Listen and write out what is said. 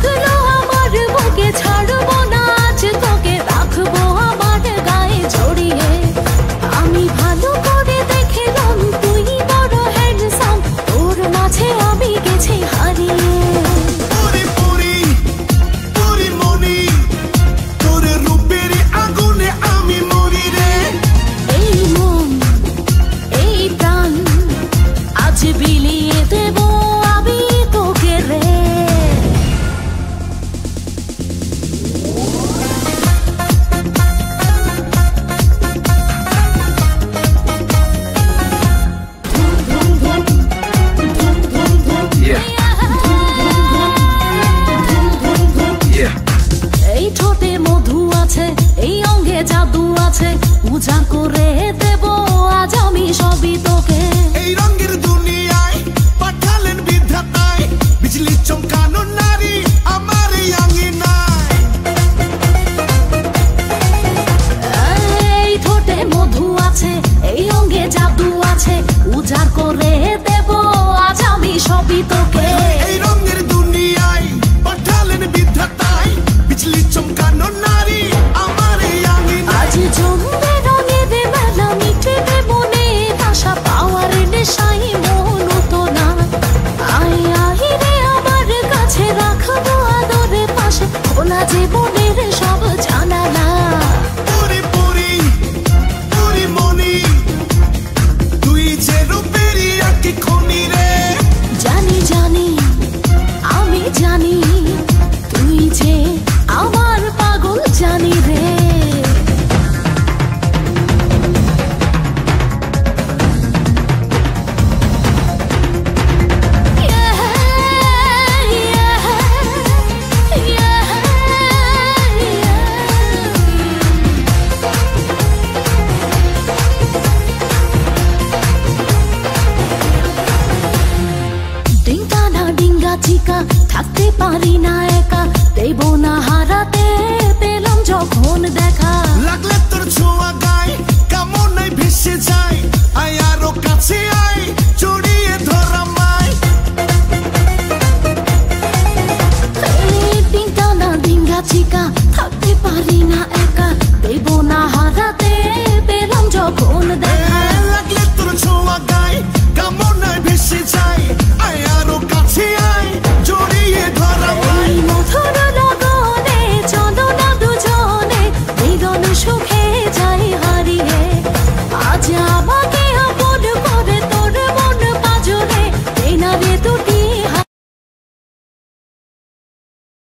লাগলো আমার বুকে, ছাড়বো না আজ তোকে, রাখবো আমার গায়ে জড়িয়ে। আমি ভালো করে দেখলাম তুই বড় হ্যান্ডসাম, তোর মাঝে আমি গেছি হারিয়ে। বিলিয়ে দেব আমি তোকে রে। এই ঠোঁটে মধু আছে, এই অঙ্গে জাদু আছে, পূজা করে দেব আজ আমি সবই তোকে। এই রঙের দুনিয়ায় পাঠালেন বিধাতায়, বিজলি চমকানো নারী আমার এই আঙিনায়। এই ঠোঁটে মধু আছে, এই অঙ্গে জাদু আছে, পূজা করে দেব আজ আমি সবই তোকে। এই রঙের দুনিয়ায় পাঠালেন বিধাতায়, বিজলি চমকানো নারী আমার এই আঙিনায়। আজ জমবে রঙের মেলা, মিটবে মনের আশা, পাওয়ার নেশাই মন তো না। আয় আয় রে আমার কাছে, রাখবো আদরে পাশে, খোলা জীবনের সব জানালা। পুরি পুরি পুরি মনি, তুই যে রূপেরই আঁকি খনি রে। জানি জানি আমি জানি, তুই যে আমার পাগল জানি রে। চিকা থাকতে পারি না একা, দেব না হারাতে, পেলাম যখন দেখা। লাগলে তোর ছোঁয়া গায়, কামনায় ভেসে যায়, আয় আরো কাছে আয়, জড়িয়ে ধরা মায়। ডিঙ্কা না ডিঙ্গা চিকা